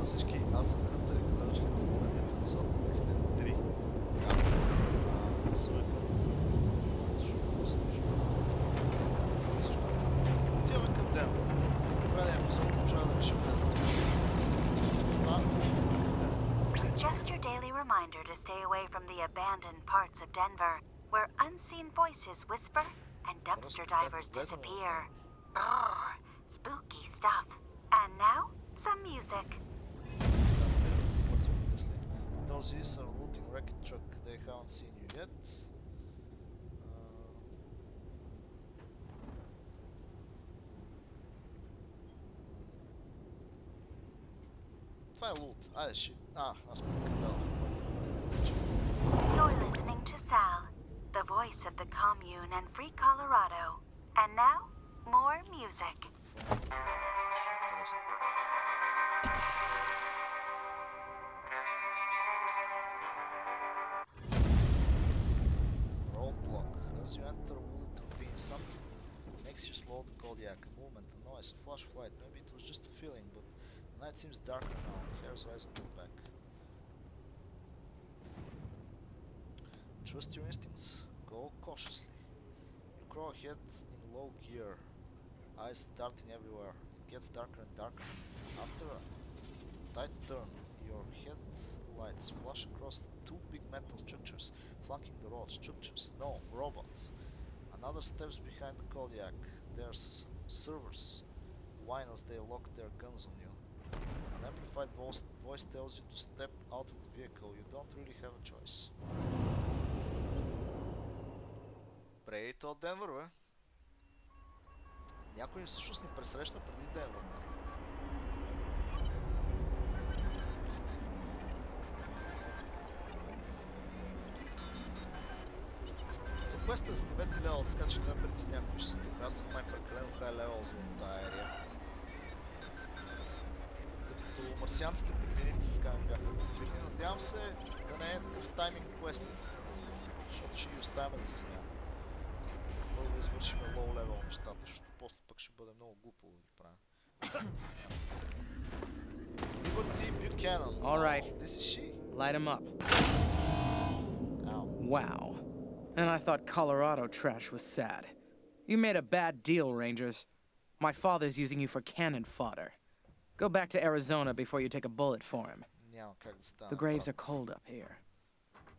на всички, аз съм Хънтър и добре дошли в поредният епизод на Wasteland 3. Отиваме към Денвър. В предния епизод можа да решим затова отиваме към Денвър. Just your daily reminder to stay away from the abandoned parts of Denver, where unseen voices whisper and dumpster divers disappear. Brrr, spooky stuff. And now, some music. Those is a looting wrecked truck. They haven't seen you yet. Това е лут. Айде ще... аз прекарвах. You're listening to Sal, the voice of the commune and free Colorado. And now, more music. Roadblock. As you enter a wooded ravine, something makes you slow the Kodiak. A movement, a noise, a flash of light. Maybe it was just a feeling, but the night seems darker now. The hairs rise on your back. Trust your instincts. Go cautiously. You crawl ahead in low gear, eyes darting everywhere. It gets darker and darker. After a tight turn, your headlights flash across two big metal structures flanking the road. Structures? No, robots. Another steps behind the Kodiak. There's servers whine as they lock their guns on you. An amplified voice tells you to step out of the vehicle. You don't really have a choice. Преди то Денвър, бе. Някой всъщност ни пресрещна преди Денвър, нали? Квест е за 9 лева, така че не ме притеснявам какви ще са тук. Аз съм май прекалено хай левел за тая ерия. Докато марсианците примирите така ми бяха любопитни. Надявам се да не е такъв тайминг квест, защото ще ги оставяме за сега. Първо да извършим лоу левел нещата, защото после пък ще бъде много глупо да ги правя. Liberty Buchanan. All right. This is she. Light him up. Ow. Wow. And I thought Colorado trash was sad. You made a bad deal, Rangers. My father's using you for cannon fodder. Go back to Arizona before you take a bullet for him. Няма как да стане. The graves are cold up here.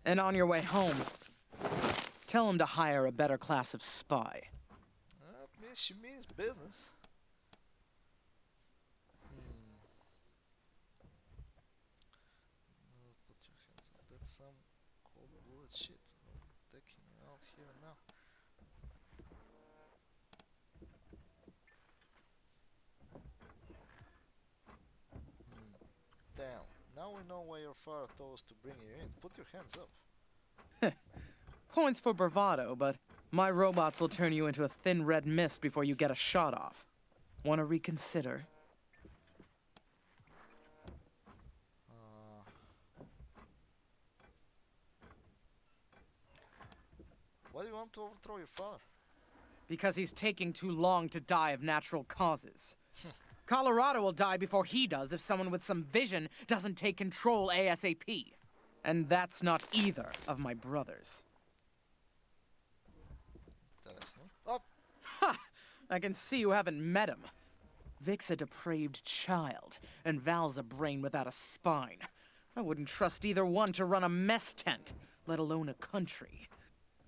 And on your way home, tell him to hire a better class of spy. That means she means business. Put your hands up. That's some cold bullet shit. Taking you out here and now. Damn. Now we know why your father told us to bring you in. Put your hands up. Points for bravado, but my robots will turn you into a thin red mist before you get a shot off. Want to reconsider? Why do you want to overthrow your father? Because he's taking too long to die of natural causes. Colorado will die before he does if someone with some vision doesn't take control ASAP. And that's not either of my brothers. Интересно. Oh! Ha! I can see you haven't met him. Vic's a depraved child, and Val's a brain without a spine. I wouldn't trust either one to run a mess tent, let alone a country.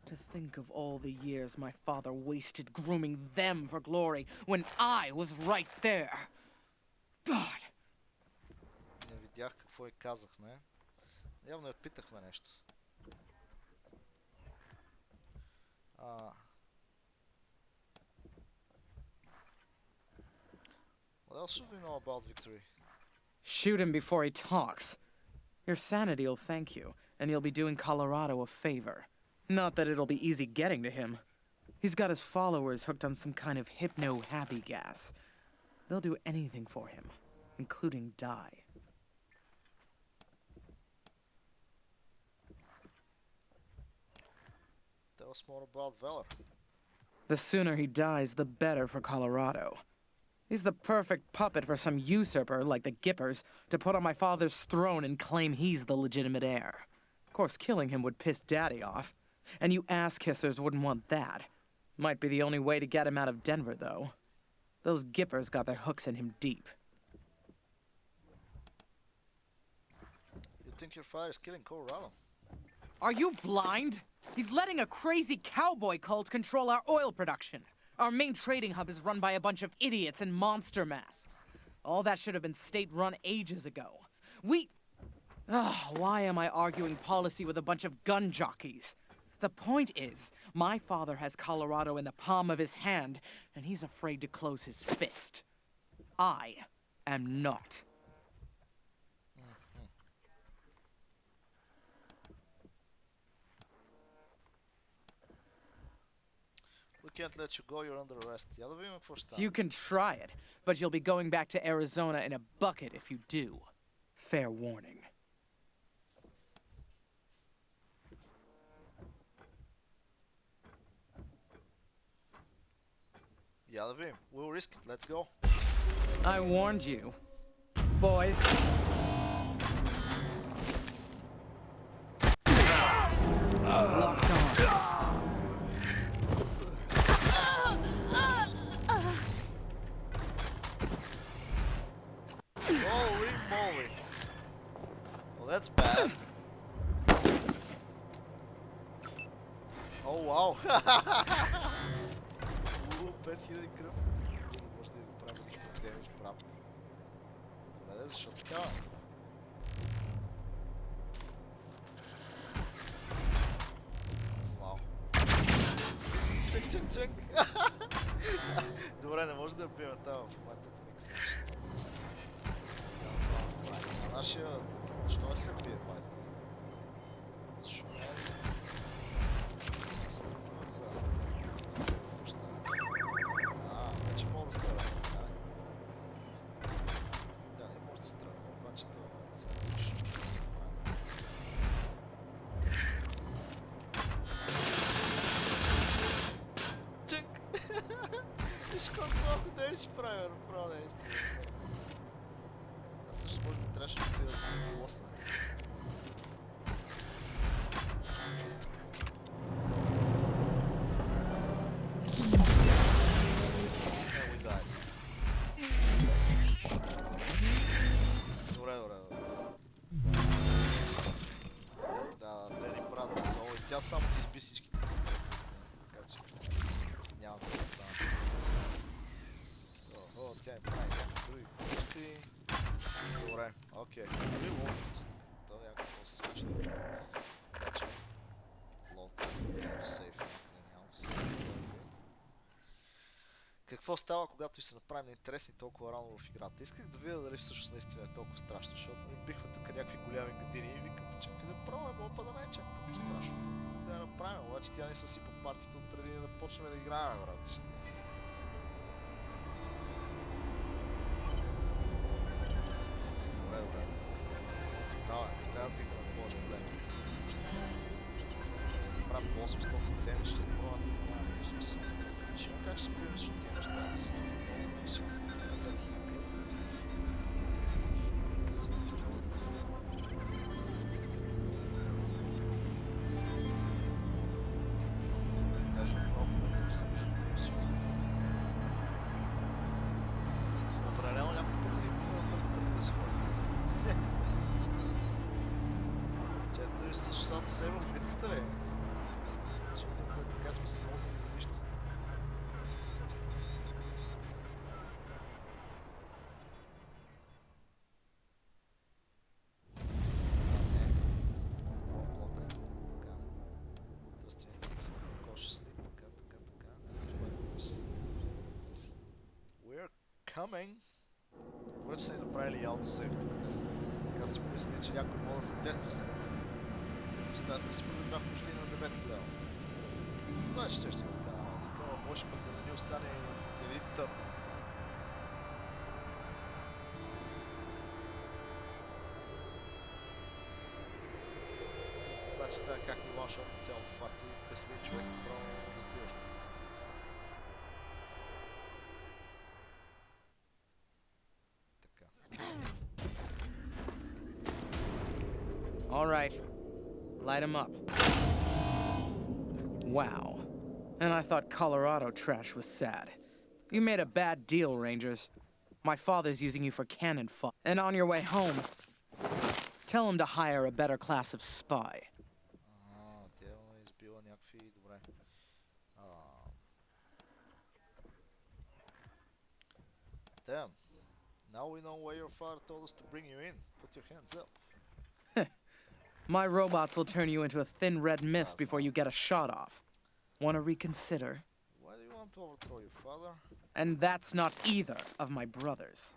To think of all the years my father wasted grooming them for glory when I was right there. God! Не видях какво и казахме. Явно я питахме нещо. What else should we know about Victory? Shoot him before he talks. Your sanity will thank you, and you'll be doing Colorado a favor. Not that it'll be easy getting to him. He's got his followers hooked on some kind of hypno-happy gas. They'll do anything for him, including die. Tell us more about Valor. The sooner he dies, the better for Colorado. He's the perfect puppet for some usurper like the Gippers to put on my father's throne and claim he's the legitimate heir. Of course, killing him would piss Daddy off. And you ass-kissers wouldn't want that. Might be the only way to get him out of Denver, though. Those Gippers got their hooks in him deep. You think your father is killing Colorado? Are you blind? He's letting a crazy cowboy cult control our oil production. Our main trading hub is run by a bunch of idiots in monster masks. All that should have been state-run ages ago. Why am I arguing policy with a bunch of gun jockeys? The point is, my father has Colorado in the palm of his hand, and he's afraid to close his fist. I am not. We can't let you go, you're under arrest. Я да видим какво ще стане. You can try it, but you'll be going back to Arizona in a bucket if you do. Fair warning. Я да видим. We'll risk it, let's go. I warned you, boys. Locked on. Holy moly. Well, that's bad. Oh, wow. 5000 кръв. Може да го правим демидж, брат. Добре, защо така? Вау. Чък, чък, чък. Добре, не може да я бием там в момента по никакъв начин. А нашия... Защо не се бие, бай? Защо не? Се тръпваме за... Вече мога да стреля, да? Да, не може да стреля, обаче това не се виж. Чък! Виж колко малко да ще правя, направо наистина. Аз също може би трябваше да отида да сме Wasteland. Тя само ги изби всичките, така че няма какво да стане. Охо, тя им прави някакви други глупости. Добре, окей. Ами ловност, то някакво се случи. Така че лов, няма да сейф, няма да сейф. Какво става, когато ви се направим интересни толкова рано в играта? Исках да видя дали всъщност наистина е толкова страшно, защото ми бихват така някакви голями гадини и викам, чакай да пробваме, опа да не е чак толкова страшно. Да я направим, обаче тя не съсипа партията от преди да почнем да играем, брат. Добре, добре. Здраве, трябва да дигнем повече големи и също. Правят по 800 демидж, ще пробвате, няма никакъв смисъл. Ще има как ще се приеме също тия неща, да са много мисъл. 5000 кръв. Да се отиват. Даже направо в момента не съм виждал много силно. Определено някой път ни бива първо преди да се ходи. Чето ли сте шосата себе в битката ли? Защото ако е така сме се наутали за нищо. Coming. Добре, че са ни направили аутосейв тук днес. Така си помисли, че някой мога да се тества сега. Представете ли си, да бяхме ушли на 9 лева. Това ще се го гледа разлика, но може пък да не ни остане един търн. Обаче трябва как ни ланшот на цялата партия, без един човек направо разбиращ. All right. Light him up. Wow. And I thought Colorado trash was sad. You made a bad deal, Rangers. My father's using you for cannon fodder. And on your way home, tell him to hire a better class of spy. Тя е избила някакви... Добре. Damn. Now we know why your father told us to bring you in. Put your hands up. My robots will turn you into a thin red mist before you get a shot off. Want to reconsider? Why do you want to overthrow your father? And that's not either of my brothers.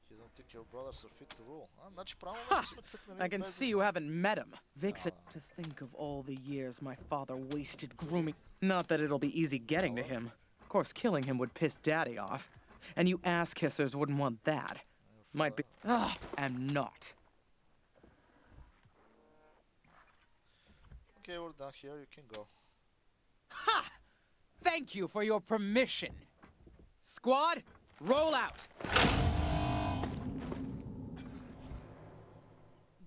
You don't think your brothers are fit to rule? I can see you haven't met him. Vix, to think of all the years my father wasted grooming. Not that it'll be easy getting to him. Of course, killing him would piss Daddy off. And you ass-kissers wouldn't want that. Might be... and not. Okay, we're done here. You can go. Ha! Thank you for your permission. Squad, roll out.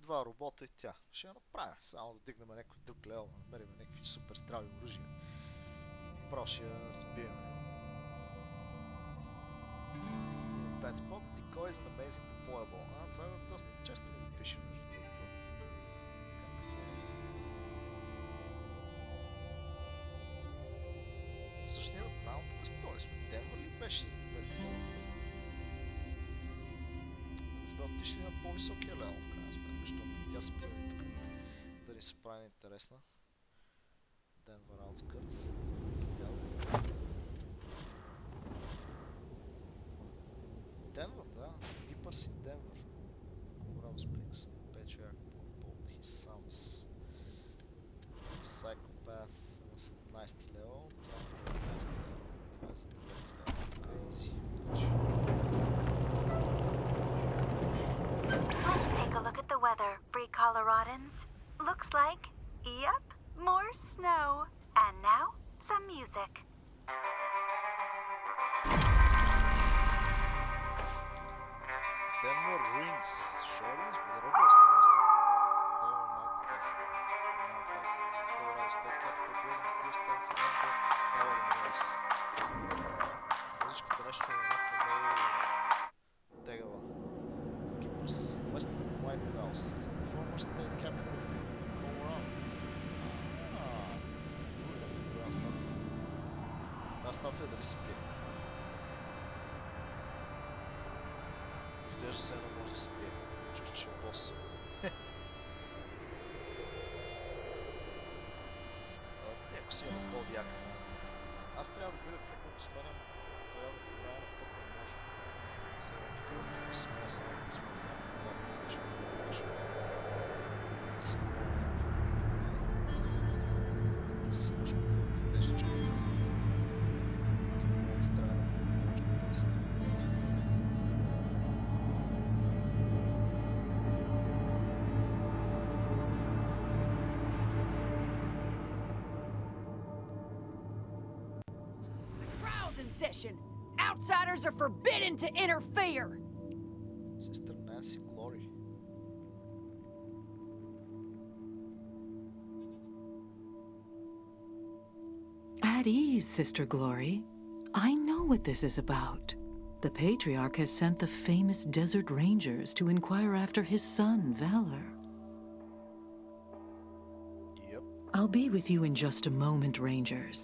Два робота и тя. Ще я направя. Само да дигнем някой друг левел, да намерим някакви супер здрави оръжия. Право ще я разбиеме. In a tight spot, decoy is an amazing deployable. Това е доста често ми го пише, между другото. Също ние на правилното место ли сме? Денвър ли беше за да бъде такова место? Не сме отишли на по-високия левел, в крайна сметка, защото тя се появи тук. Да ни се прави интересна. Денвър Outskirts. Denver, да. Гипърс и Денвър. Colorado Springs. Patriarch both his sons. Psychopath на 17 левел. Тя на 19 левел. Това е за 9 левел. Тук е easy. Let's take a look at the weather, free Coloradans. Looks like, yep, more snow. And now, some music. Denver Rings. Shorties with a robust stones. Denver might has Colorado State Capitol building still stands along the power noise. Музичката нещо е някаква много тегава. Keepers Western White House is the former state capitol building of Colorado. Някаква голяма статуя тук. Тази статуя дали се пие? Изглежда се едно може да се пие. Чувствам, че е бос. Ако си има код яка на... Аз трябва да видя как да го сменям. Трябва да програма на път не може. Сега да сменя само като сме в някакъв град. Сега ще видим така ще видим. Да си направя някакви промени. Да се сложим това плетешечко. Аз не мога да стреля повече пъти с него. Outsiders are forbidden to interfere. Sister Nancy Glory. At ease, Sister Glory. I know what this is about. The Patriarch has sent the famous Desert Rangers to inquire after his son, Valor. Yep. I'll be with you in just a moment, Rangers.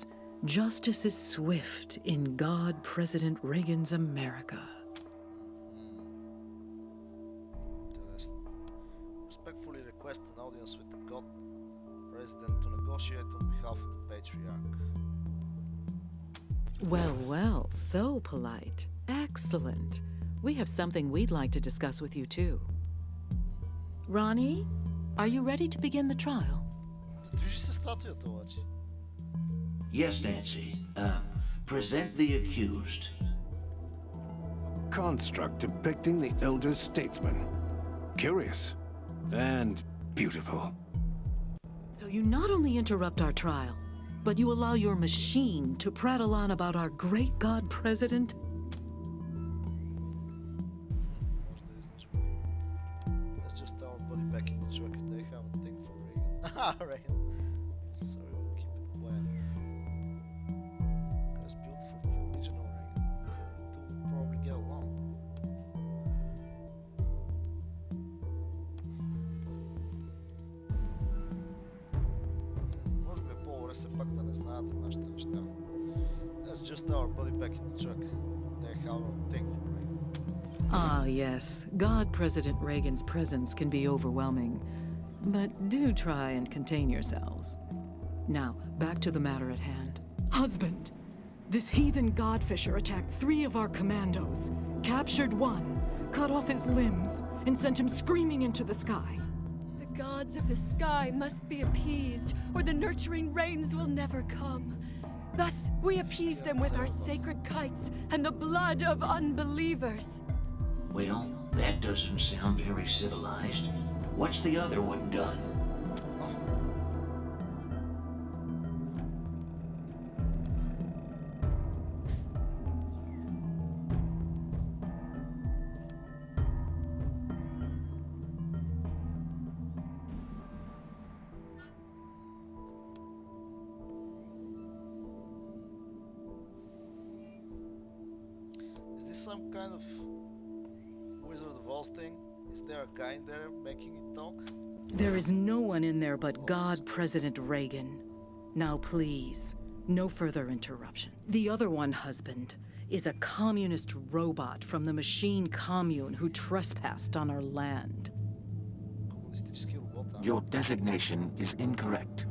Justice is swift in God President Reagan's America. Интересно. Respectfully request an audience with the God President to negotiate on behalf of the Patriarch. Well, well, so polite. Excellent. We have something we'd like to discuss with you too. Ronnie, are you ready to begin the trial? Движи се статуята обаче. Yes, Nancy. Present the accused. Construct depicting the elder statesman. Curious and beautiful. So you not only interrupt our trial, but you allow your machine to prattle on about our great God President? Rain. So we will keep it quiet. Because built for the original Rain. Two will probably get along. Може би е по-добре все пак да не знаят за нашите неща. Let's just throw our buddy back in the truck. They have a thing for Rain. Ah, yes. God President Reagan's presence can be overwhelming. But do try and contain yourselves. Now, back to the matter at hand. Husband, this heathen godfisher attacked 3 of our commandos, captured 1, cut off his limbs, and sent him screaming into the sky. The gods of the sky must be appeased, or the nurturing rains will never come. Thus, we appease them with our sacred kites and the blood of unbelievers. Well, that doesn't sound very civilized. What's the other one done? Is this some kind of Wizard of Oz thing? Is there a guy in there making it talk? There is no one in there but God President Reagan. Now please, no further interruption. The other one, husband, is a communist robot from the machine commune who trespassed on our land. Комунистически робот, а? Your designation is incorrect.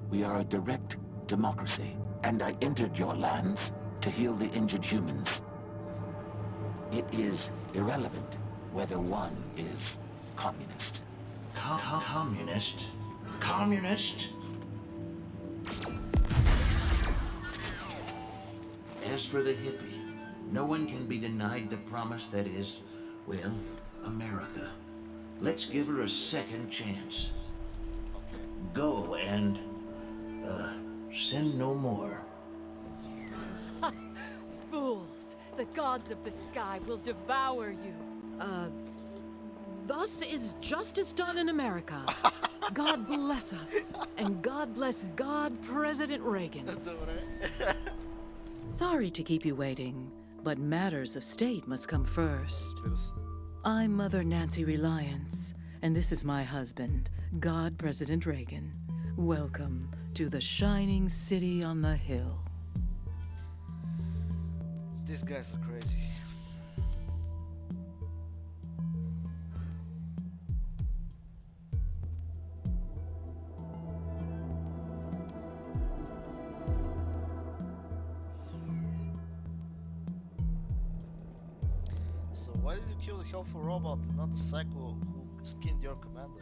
We are a direct democracy, and I entered your lands to heal the injured humans. It is irrelevant whether one is communist. Communist? Communist? As for the hippie, no one can be denied the promise that is, well, America. Let's give her a second chance. Okay. Go and, sin no more. Fools! The gods of the sky will devour you. Thus is justice done in America. God bless us, and God bless God President Reagan. Добре. Sorry to keep you waiting, but matters of state must come first. Разбира се. I'm Mother Nancy Reliance, and this is my husband, God President Reagan. Welcome to the shining city on the hill. These guys are crazy. So why did you kill the helpful robot and not the psycho who skinned your commander?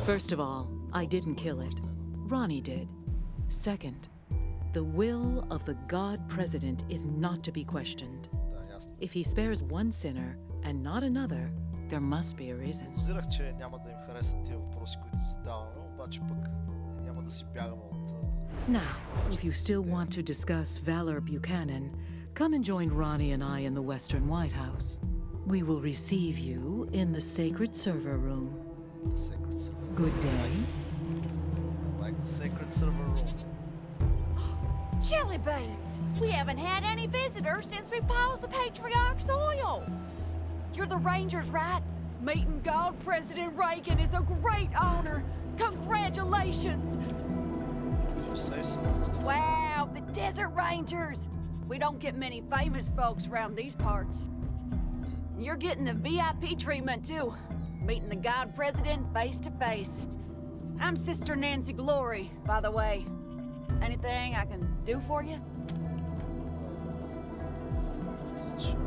First of all, I didn't kill it. Ronnie did. Second, the will of the God President is not to be questioned. Да, ясно. If he spares one sinner and not another, there must be a reason. Подозирах, че няма да им харесат тия въпроси, които задаваме, обаче пък няма да си бягаме от... Now, if you still want to discuss Valor Buchanan, come and join Ronnie and I in the Western White House. We will receive you in the sacred server room. The sacred server. Good day. I like the sacred server room. Jelly beans! We haven't had any visitors since we paused the Patriarch's oil. You're the Rangers, right? Meeting God President Reagan is a great honor. Congratulations! You say so. Wow, the Desert Rangers! We don't get many famous folks around these parts. You're getting the VIP treatment too. Meeting the God President face to face. I'm Sister Nancy Glory, by the way. Anything I can do for you? Sure.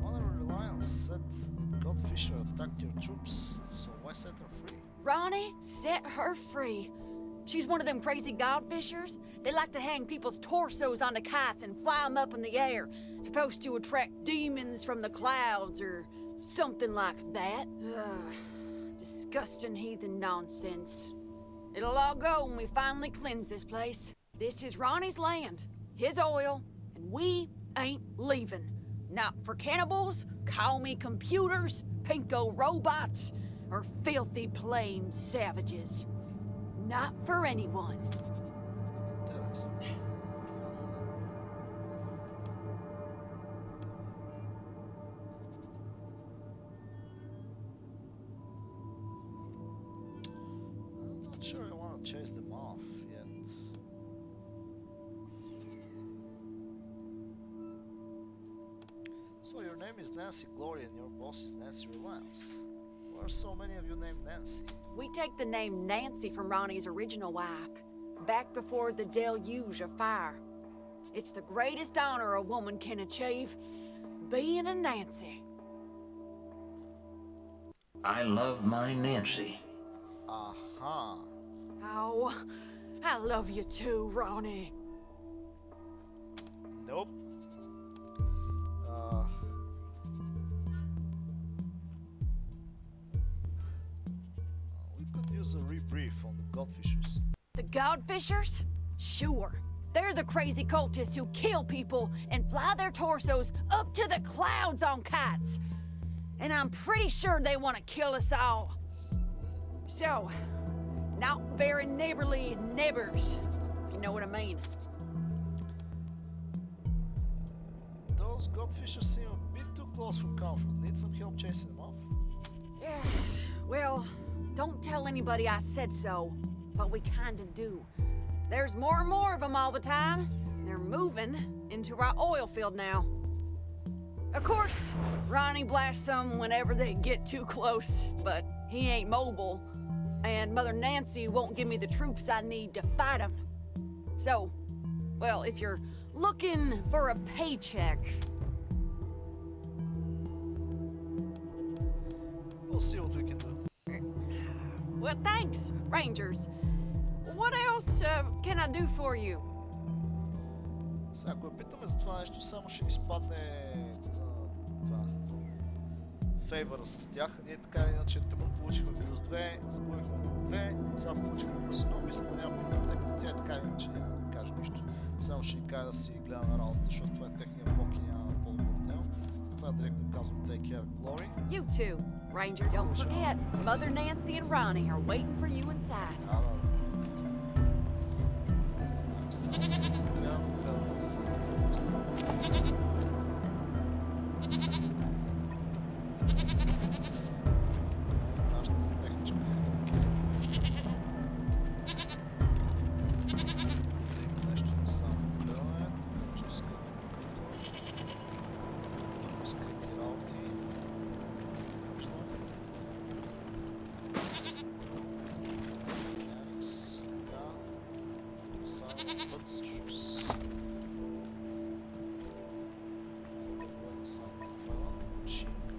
Mother Reliance said that Godfisher attacked your troops, so why set her free? Ronnie, set her free. She's one of them crazy godfishers. They like to hang people's torsos onto kites and fly them up in the air. Supposed to attract demons from the clouds or something like that. Ugh, disgusting heathen nonsense. It'll all go when we finally cleanse this place. This is Ronnie's land, his oil, and we ain't leaving. Not for cannibals, call me computers, pinko robots, or filthy plain savages. Not for anyone. Интересно. I'm not sure I want to chase them off yet. So your name is Nancy Glory and your boss is Nancy Reliance. Why are so many of you named Nancy? We take the name Nancy from Ronnie's original wife, back before the deluge of fire. It's the greatest honor a woman can achieve, being a Nancy. I love my Nancy. Aha. Oh, I love you too, Ronnie. Nope. We could use a rebrief on the Godfishers. The Godfishers? Sure. They're the crazy cultists who kill people and fly their torsos up to the clouds on kites. And I'm pretty sure they want to kill us all. So, not very neighborly neighbors, if you know what I mean. Those Godfishers seem a bit too close for comfort. Need some help chasing them off? Yeah, well, don't tell anybody I said so, but we kinda do. There's more and more of them all the time. They're moving into our oil field now. Of course, Ronnie blasts them whenever they get too close, but he ain't mobile, and Mother Nancy won't give me the troops I need to fight them. So, well, if you're looking for a paycheck, We'll see what we can do. well, thanks, Rangers. What else can I do for you? Сега, ако я питаме за това нещо, само ще ни спадне това фейвъра с тях. Ние така или иначе тъмън получихме плюс 2, загубихме 2, сега получихме плюс 1. Мисля, да няма питам, тъй като тя така или иначе няма да каже нищо. Само ще ни каже да си гледаме работата, защото това е техния бог и няма по-добър от него. Затова директно казвам Take care, Glory. You too, Ranger. Don't forget, Mother Nancy and Ronnie are waiting for you inside. Да. Знаем само, трябва да гледаме само. Нашата техничка. Има нещо не само гледаме, тук нещо скрити покрито. Тук скрити работи. Виждам. Яникс, така. Само път всъщност. Само това машинка.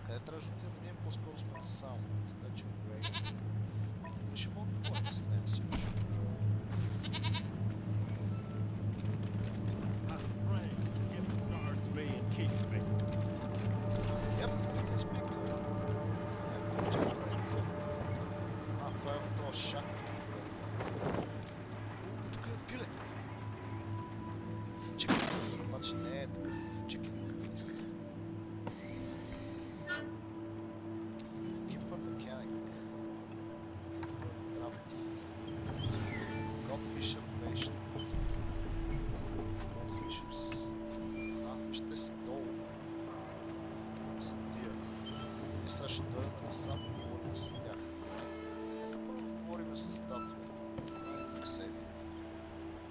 Къде трябва да отидем? Ние по-скоро сме само. Стачи от Рейган. Дали ще мога да говорим с нея? Сигурно ще може. Yep, I can speak to her. Yeah, generate. Това е в този шак. Тук е пиле. It's a chicken. Обаче не е такъв чикен, какъв иска. Keeper mechanic. Keeper drafty. Godfisher patient. Godfishers. Вижте са долу. Тук са тия. И сега ще дойдем насам и говорим с тях. Нека първо говорим с статуята. Сейф.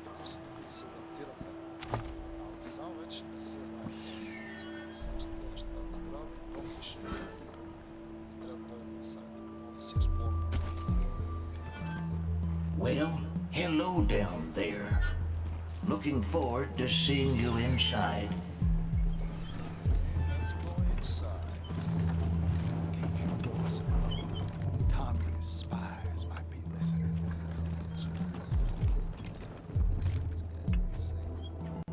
Питам се тук да се ориентираме. А насам вече не се знае. Насам с тия неща на сградата. Godfisher не са тук. Не трябва да дойдем насам. Тук мога да си експлорваме. Well, hello down there. Looking forward to seeing you inside. Let's go inside. Keep your doors locked. Communist spies might be listening. This guy's insane.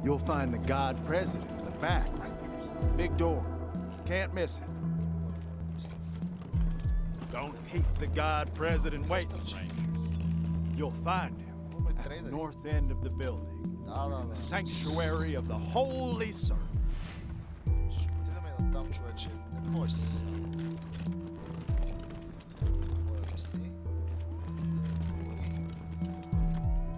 You'll find the God President in the back, Rangers. Big door. Can't miss it. Don't keep the God President waiting, Rangers. You'll find him at the north end of the building. The sanctuary of the holy servant. Ще отидем и натам, човече. Не бой се само. Кой е вести?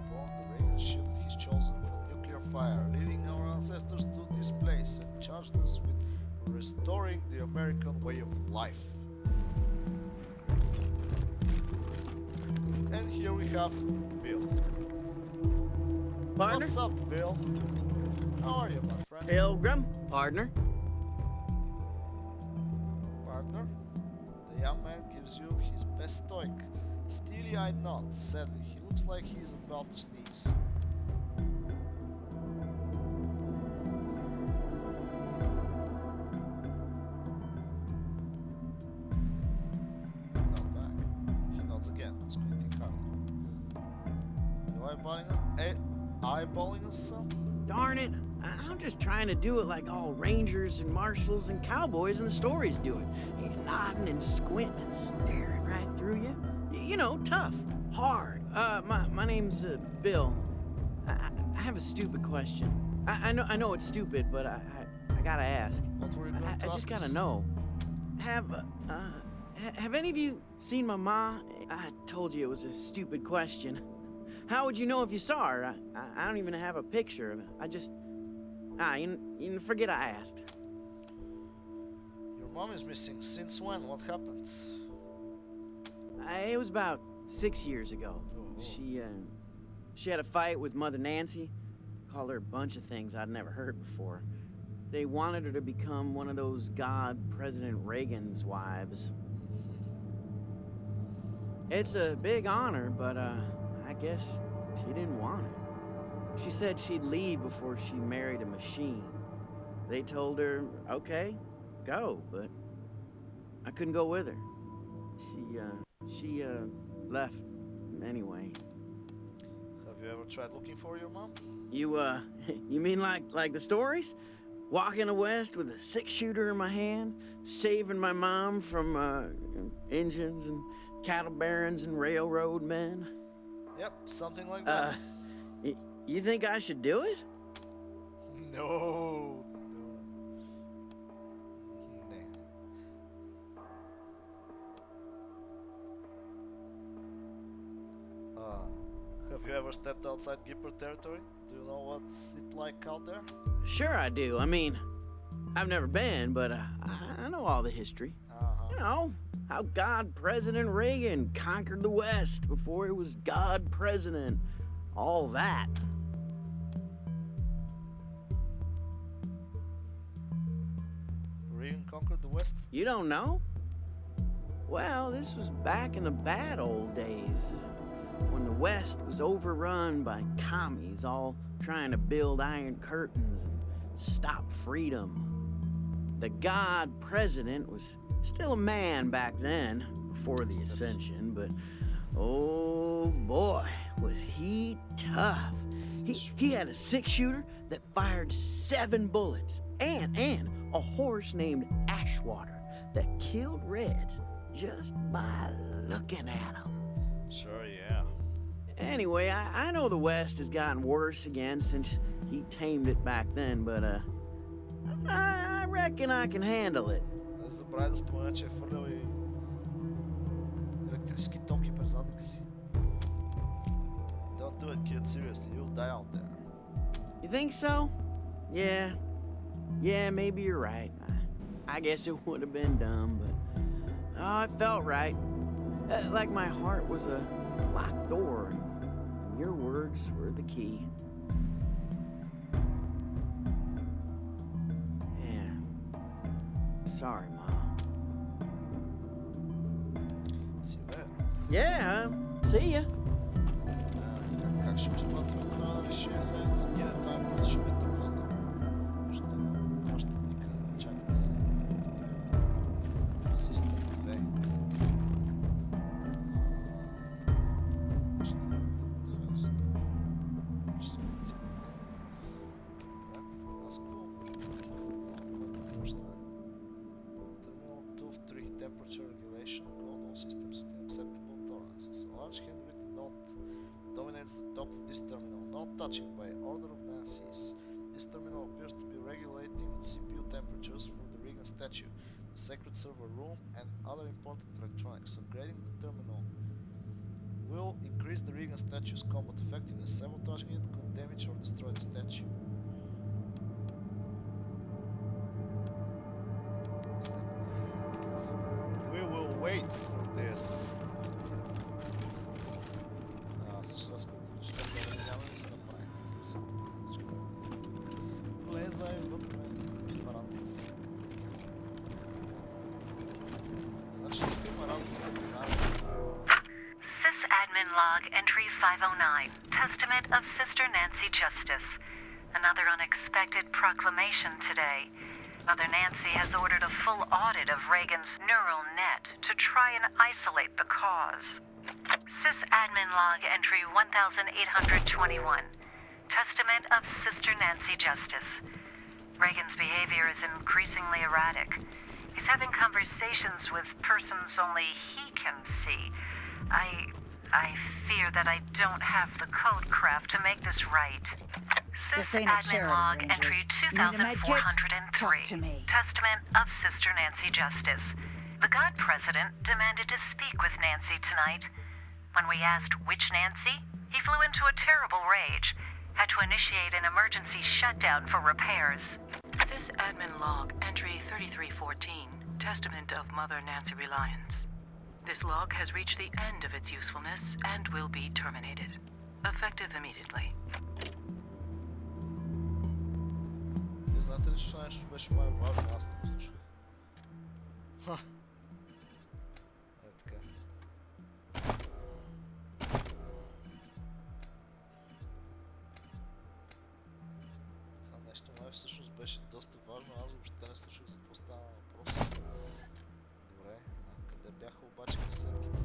Upon the Reagan shield he's chosen from nuclear fire, leading our ancestors to this place and charged us with restoring the American way of life. And here we have Bill. Partner? What's up, Bill? How are you, my friend? Pilgrim? Partner? Partner? The young man gives you his best stoic, steely-eyed nod. Sadly, he looks like he is about to sneeze. Not back. He nods again, squinting hard. You eyeballing us some? Darn it. I'm just trying to do it like all rangers and marshals and cowboys in the stories do it. You're nodding and squinting and staring right through you. You know, tough, hard. My name's Bill. I have a stupid question. I know it's stupid, but I gotta ask. What were you going to I ask just gotta us? know. Have any of you seen my ma? I told you it was a stupid question. How would you know if you saw her? I don't even have a picture of it. I just... you forget I asked. Your mom is missing. Since when? What happened? It was about 6 years ago. Oh. She had a fight with Mother Nancy. Called her a bunch of things I'd never heard before. They wanted her to become one of those God President Reagan's wives. It's a big honor, but I guess she didn't want it. She said she'd leave before she married a machine. They told her, okay, go, but I couldn't go with her. She left anyway. Have you ever tried looking for your mom? You mean like the stories? Walking the West with a 6-shooter in my hand, saving my mom from engines and cattle barons and railroad men? Yep, something like that. You think I should do it? No. Have you ever stepped outside Gipper territory? Do you know what's it like out there? Sure I do. I mean, I've never been, but I know all the history. You know, how God President Reagan conquered the West before it was God President. All that. Reagan conquered the West? You don't know? Well, this was back in the bad old days, when the West was overrun by commies all trying to build iron curtains and stop freedom. The God President was still a man back then, before the ascension, but oh boy, was he tough. He had a 6-shooter that fired 7 bullets, and a horse named Ashwater that killed Reds just by looking at him. Sure, yeah. Anyway, I know the West has gotten worse again since he tamed it back then, but I reckon I can handle it. Забравя да спомена, че е фърлял и електрически токи през задника си. Don't do it, kid, seriously, you'll die out there. You think so? Yeah, maybe you're right. I guess it would have been dumb, but it felt right. Like my heart was a locked door, and your words were the key. Yeah. Sorry, Mom. See you there. Yeah, see ya. Как ще го изплатим това решение заедно за гене там през шумите познал? Ще пращам лика, чакайте се. Систем 2. Temperature regulation, code all systems within acceptable tolerances. A large handwritten note dominates the top of this terminal. No touching by order of Nancy's. This terminal appears to be regulating CPU temperatures for the Reagan statue, the secret server room, and other important electronics. Upgrading the terminal will increase the Reagan statue's combat effectiveness. Sabotaging it could damage or destroy the statue. We will wait for this. Сега сколкото ще няма да се направи. Влезай вътре, брат. Значи тук има разни терминали. Sysadmin log entry 509, testament of Sister Nancy Justice. Another unexpected proclamation today. Mother Nancy has ordered a full audit of Reagan's neural net to try and isolate the cause. Sysadmin log entry 1821, testament of Sister Nancy Justice. Reagan's behavior is increasingly erratic. He's having conversations with persons only he can see. I fear that I don't have the code craft to make this right. This ain't a charity, log Rangers. entry You need a med kit? 2403. Talk to me. Testament of Sister Nancy Justice. The God President demanded to speak with Nancy tonight. When we asked which Nancy, he flew into a terrible rage. Had to initiate an emergency shutdown for repairs. Sysadmin log entry 3314, testament of Mother Nancy Reliance. This log has reached the end of its usefulness and will be terminated. Effective immediately. Вие знаете ли, че това нещо беше май важно, аз не го случвах. Е така. Това нещо май всъщност беше доста важно, аз въобще не слушах за какво става въпрос. Добре, а къде бяха обаче касетките?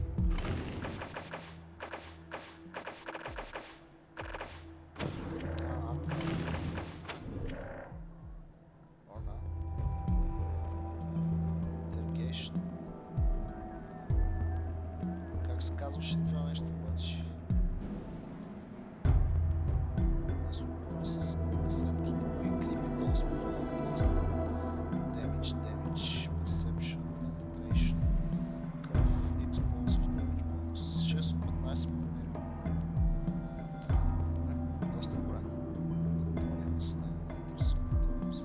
Се казваше това нещо обаче. Аз го помня с касетки, много и клипи долу с пофилма доста. Damage, Perception, Penetration, Curve, Explosive, Damage Bonus. 6 от 15 помнери. Доста добре. Tutorials, не ме интересува tutorials.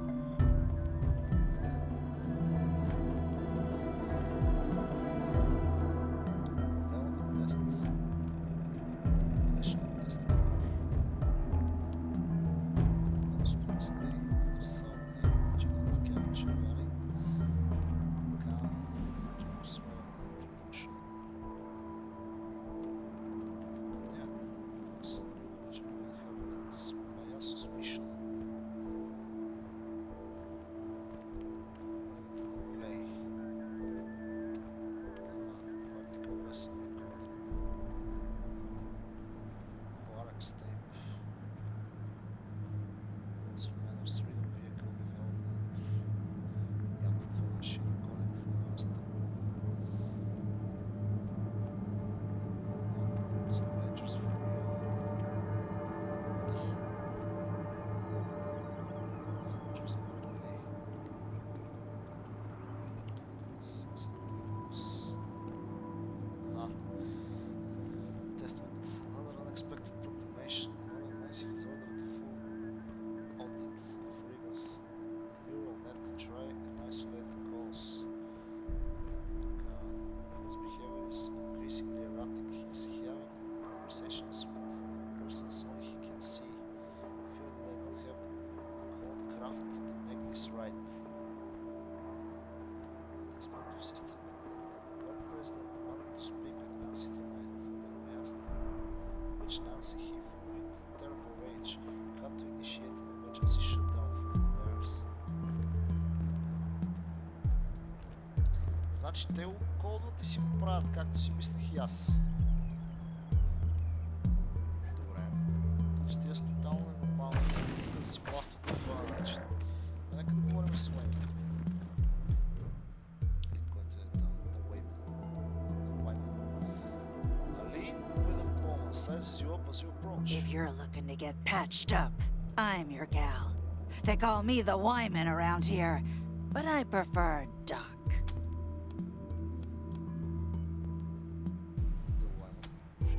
Значи те го кодват и си го правят, както си мислех и аз. Добре. Значи тия са тотално ненормално, искат да си пластват по този начин. Нека да говорим с Wayne. Който е там, The Wayne. Aline with a bonus. sizes you up as you approach. If you're looking to get patched up, I'm your gal. They call me the Wyman around here, but I prefer Doc.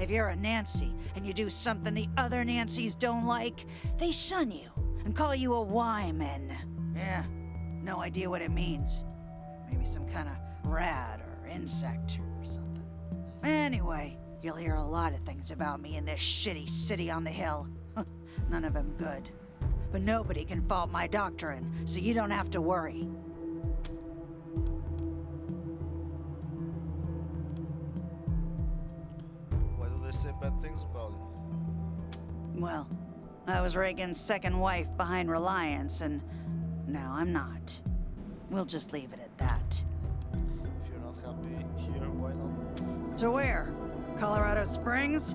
If you're a Nancy and you do something the other Nancys don't like, they shun you and call you a Wyman. Yeah, no idea what it means. Maybe some kind of rat or insect or something. Anyway, you'll hear a lot of things about me in this shitty city on the hill. None of them good. But nobody can fault my doctrine, so you don't have to worry. Why do they say bad things about you? Well, I was Reagan's second wife behind Reliance, and now I'm not. We'll just leave it at that. If you're not happy here, why not move? To where? Colorado Springs?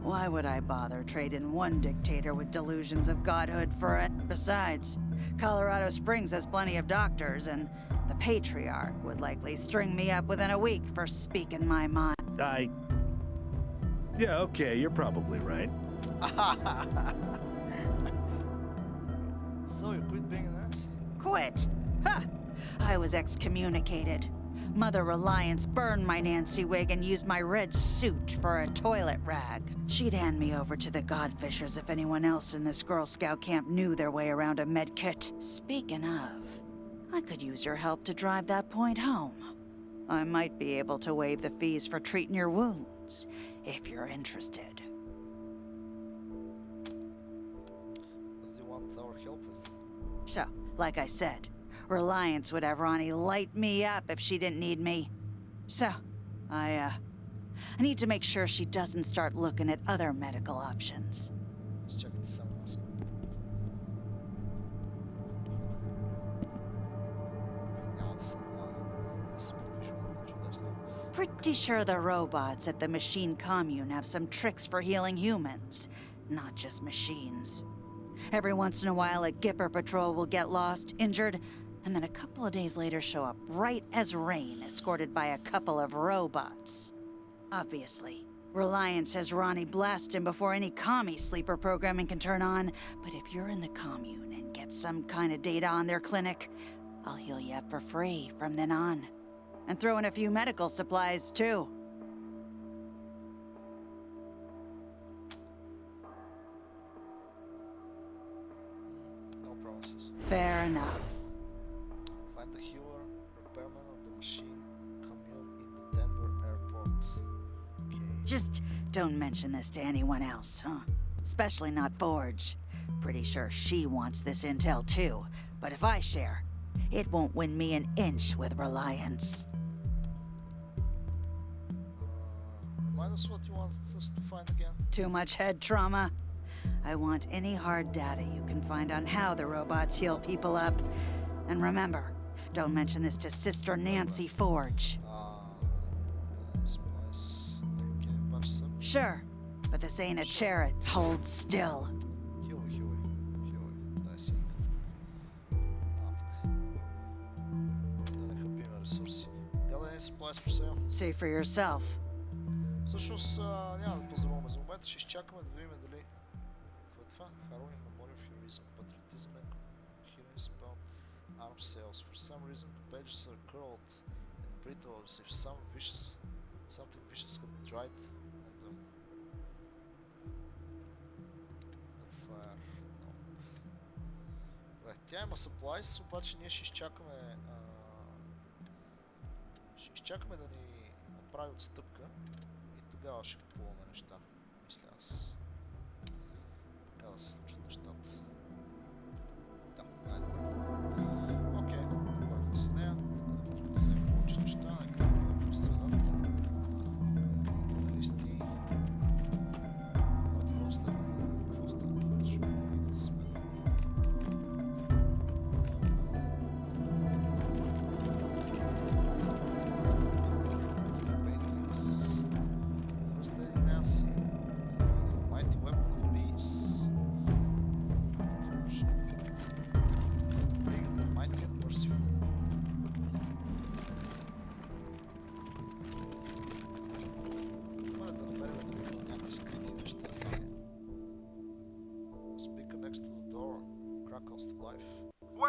Why would I bother trading one dictator with delusions of godhood for it? Besides, Colorado Springs has plenty of doctors, and the patriarch would likely string me up within a week for speaking my mind. Yeah, okay, you're probably right. So you quit being an ass? Quit? Ha! I was excommunicated. Mother Reliance burned my Nancy wig and used my red suit for a toilet rag. She'd hand me over to the Godfishers if anyone else in this Girl Scout camp knew their way around a med kit. Speaking of, I could use your help to drive that point home. I might be able to waive the fees for treating your wounds, if you're interested. What do you want our help with? So, like I said, Reliance would have Ronnie light me up if she didn't need me. So, I need to make sure she doesn't start looking at other medical options. Let's check the sun mask. Pretty sure the robots at the machine commune have some tricks for healing humans, not just machines. Every once in a while, a Gipper patrol will get lost, injured, and then a couple of days later show up right as rain, escorted by a couple of robots. Obviously, Reliance has Ronnie blast him before any commie sleeper programming can turn on, but if you're in the commune and get some kind of data on their clinic, I'll heal you up for free from then on. And throw in a few medical supplies, too. No promises. Fair enough. Find the healer, repairman of the machine, commune in the Denver airport. Okay. Just don't mention this to anyone else, huh? Especially not Forge. Pretty sure she wants this intel too, but if I share, it won't win me an inch with Reliance. Remind us what you want us to find again. Too much head trauma? I want any hard data you can find on how the robots heal people up. And remember, don't mention this to Sister Nancy Forge. Spice. Okay, patch up. Sure, but this ain't a chariot. Hold still. Huey. Дай си. Да не хапим ресурси. Гледане supplies for sale. See for yourself. Всъщност няма да поздравуваме за момента, ще изчакаме да видим дали какво е това. Harrowing Memory of Heroism, Patriotism and Heroism about arms sales. For some reason the pages are curled and brittle as if something vicious had dried on them. The fire note. Добре, тя има supplies, обаче ние ще изчакаме да ни направи отстъпка. Тогава ще купуваме неща, мисля аз. Така да се случат нещата. Да, най-добре. Окей, говорихме с нея. Така да можем да вземем повече неща. Нека да бъдем през средата. Листи. Какво след какво стане? Ще идват с мен.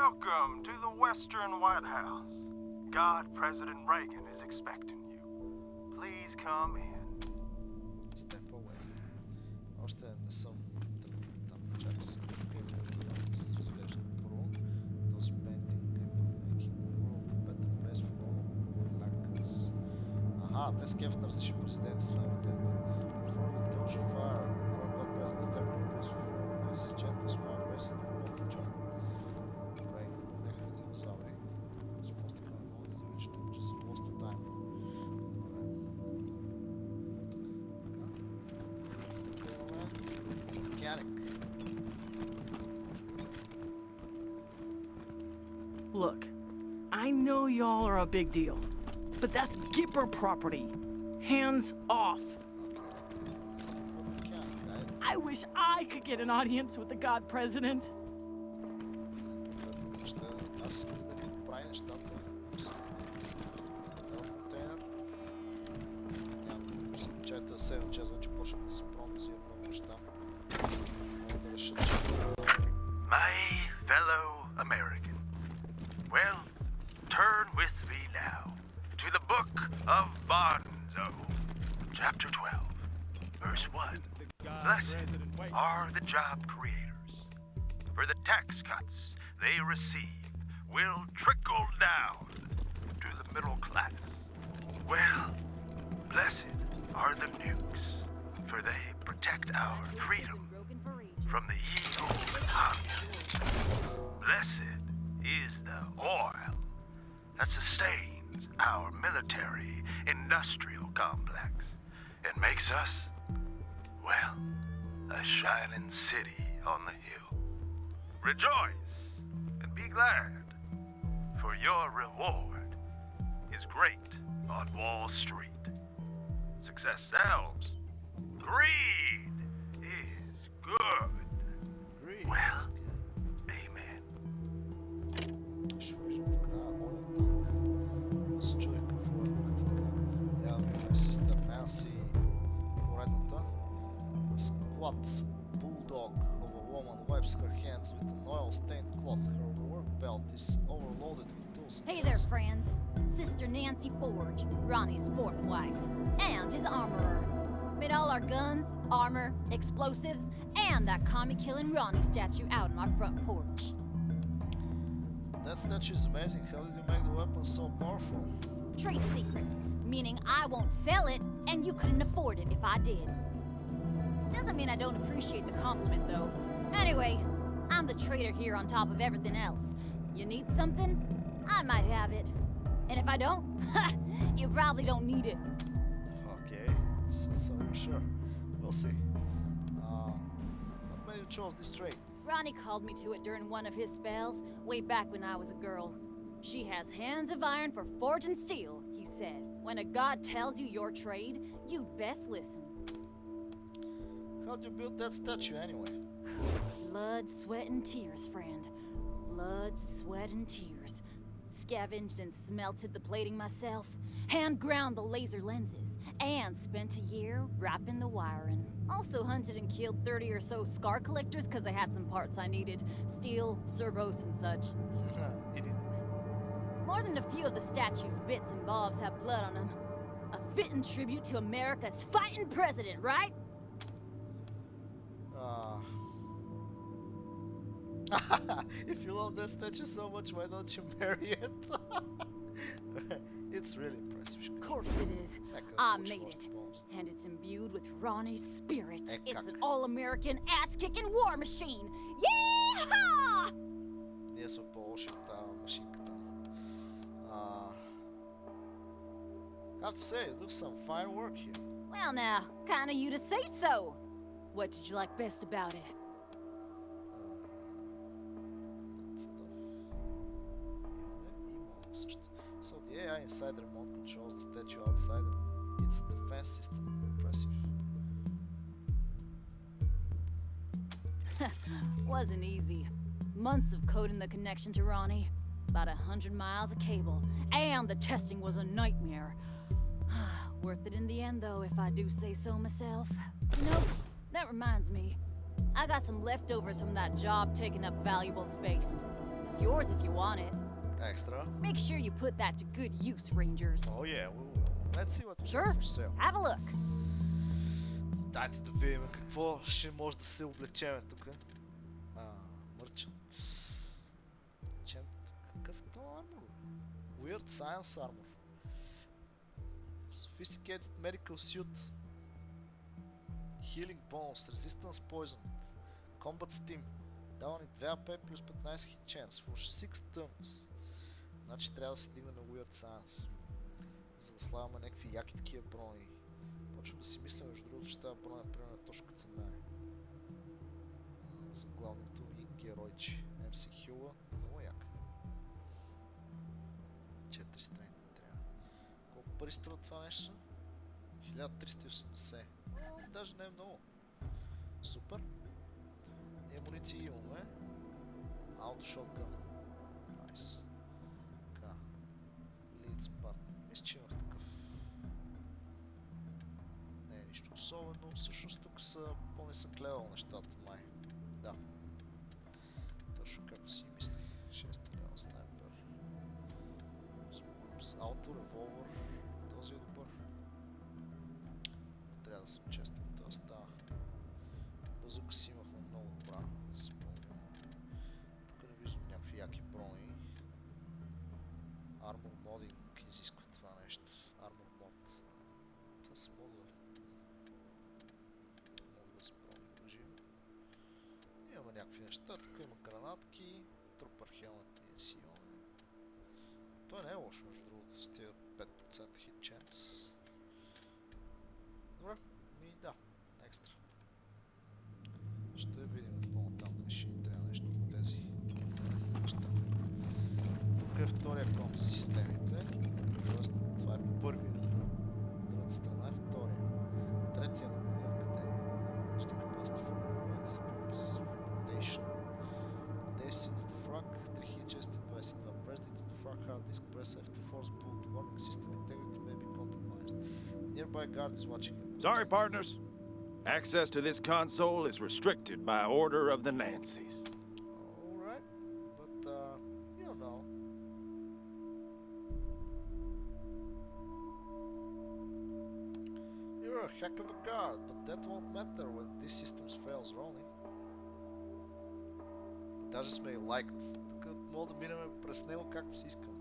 Welcome to the Western White House. God President Reagan is expecting you. Please come in. Step away. Още не съм тръгнал там. Чакай се. С разглеждане първо. Този painting making world better place for all Americans. Аха, те са кеф на различни президенти. Това има гледат. For the Doge of Fire, our God President Stark place for all message and small races to world of John. Reagan на някакви динозаври. This must have gone on the original, just lost the time. Look, I know y'all are a big deal, but that's Gipper property. Hands off. I wish I could get an audience with the God President. My fellow Americans, well, turn with me now to the book of Bonzo, chapter 12, verse 1. Blessed are the job creators, for the tax cuts they receive will trickle down to the middle class. Well, blessed are the nukes, for they protect our freedom from the evil communists. Blessed is the oil that sustains our military-industrial complex and makes us, well, a shining city on the hill. Rejoice and be glad, for your reward is great on Wall Street. Success sells. Greed is good. Greed Well, is good. amen. Ще виждам така, ойл танк. Аз се чуя какво е такъв така. Явно Систер Нанси поредната. A squat bulldog of a woman wipes her hands with an oil-stained cloth. Her work belt is overloaded with tools. Hey there, friends. Sister Nancy Forge, Ronnie's fourth wife, and his armorer. Made all our guns, armor, explosives, and that commie-killing Ronnie statue out on our front porch. That statue is amazing. How did you make the weapon so powerful? Trade secret, meaning I won't sell it, and you couldn't afford it if I did. Doesn't mean I don't appreciate the compliment, though. Anyway, I'm the trader here on top of everything else. You need something? I might have it. And if I don't, you probably don't need it. Okay, so you're sure. We'll see. What made you choose this trade? Ronnie called me to it during one of his spells, way back when I was a girl. She has hands of iron for forging steel, he said. When a god tells you your trade, you'd best listen. How'd you build that statue anyway? Blood, sweat, and tears, friend. Blood, sweat, and tears. Scavenged and smelted the plating myself, hand ground the laser lenses, and spent a year wrapping the wiring. Also hunted and killed 30 or so scar collectors because I had some parts I needed. Steel, servos, and such. More than a few of the statue's bits and bobs have blood on them. A fitting tribute to America's fighting president, right? If you love that statue so much, why don't you marry it? It's really impressive. Of course it is. I made it. And it's imbued with Ronnie's spirit. It's an all-American ass-kicking war machine. Yeehaw! Ние сме по-лоши от тази машинка там. Have to say, you do some fine work here. Well now, kinda you to say so. What did you like best about it? So the AI inside the remote controls the statue outside and it's a defense system. Impressive. Wasn't easy. Months of coding the connection to Ronnie. About 100 miles of cable. And the testing was a nightmare. Worth it in the end though, if I do say so myself. Nope, that reminds me. I got some leftovers from that job taking up valuable space. It's yours if you want it. Extra. Make sure you put that to good use, Rangers. Oh yeah, we will. Let's see what we Sure. have for sale. Have a look. Дайте да видим какво ще може да се облечеме тук. Мърчант. Какъв е това армор? Weird Science Armor. Sophisticated Medical Suit. Healing Bonus. Resistance Poison. Combat Steam. Дава ни 2 AP плюс 15 hit chance for 6 turns. Значи трябва да се дигнем Weird Science. За да слагаме някакви яки такива брони. Почвам да си мисля, между другото, че тази броня примерно точно като за мен. За главното ми геройче. MC Хюла. Много яка. 4 страни трябва. Колко пари струва това нещо? 1380. Даже не е много. Супер. Ние амуниции имаме. Auto Shotgun. Найс. Така. Leads Part. Мисля, че имах такъв. Не е нищо особено. Всъщност тук са по-нисък левел нещата, май. Да. Точно както си мислех. 6 левел снайпер. С ауто револвер. Този е добър. Трябва да съм честен. Това става. Базука си имахме много добра. Спомням. Тук не виждам някакви яки брони. Armor Modding изисква това нещо. Armor Mod. Това са модове. Модове за брони оръжия. Имаме някакви неща. Тук има гранатки. Трупър хелмет ние си имаме. Той не е лошо, между другото, с тия 5% hit chance. Добре, ми да, екстра. Ще видим по-натам дали ще ни трябва нещо от тези неща. Тук е втория комп с системите. Тоест, това е първия. От другата страна е втория. Третия на коня къде е? Нещо capacity for mobile systems fragmentation. This is the frag, 3 hit chest и 22. Press it to the frag hard disk. Press F to force boot. Warning system integrity may be compromised. Nearby guard is watching you. Sorry, partners. Access to this console is restricted by order of the Nancys. Alright, but you don't know. You're a heck of a guard, but that won't matter when this system fails, Ronnie. Даже сме и лайкт. Тук мога да минем през него както си искаме.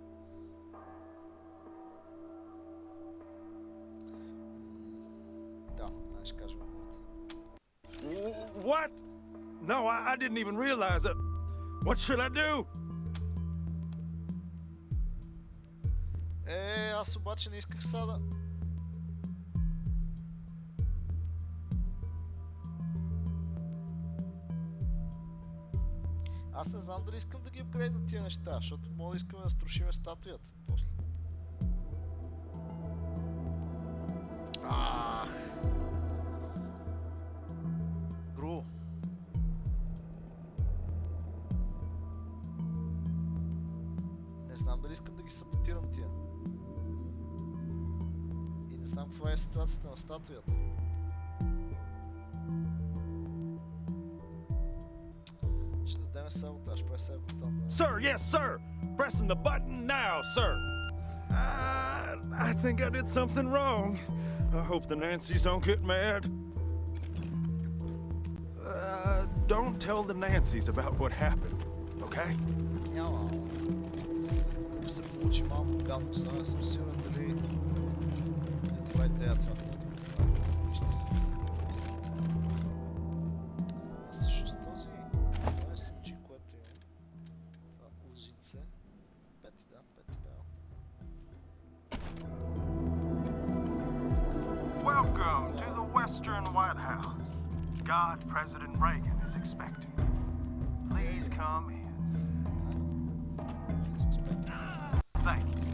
Да, дай ще кажем моята. What? No, I didn't even realize it. What should I do? Аз обаче не исках сада. Аз не знам дали искам да ги апгрейдна тия неща, защото мога да искаме да струшиме статуята после. Гру. Не знам дали искам да ги саботирам тия. И не знам каква е ситуацията на статуята. Ще дадем саботаж, пресай бутон. Sir, yes, sir. Pressing the button now, sir. I think I did something wrong. I hope the Nancys don't get mad. Don't tell the Nancys about what happened, okay? Няма. Тук се получи малко гадно, сега не съм сигурен дали е добра идея това. А всъщност този SMG, което имам, това узинце, 5 да. Welcome to the Western White House. God, President Reagan is expecting you. Please come in. He's expecting. Thank you.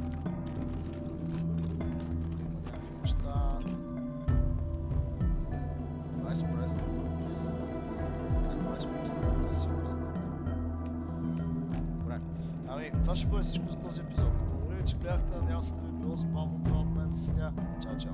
Vice President. Как Vice President? Това си президент. Добре. Ами, това ще бъде всичко за този епизод. Благодаря ви, че гледахте. Надявам се да ви е било забавно това от мен за сега. Чао, чао.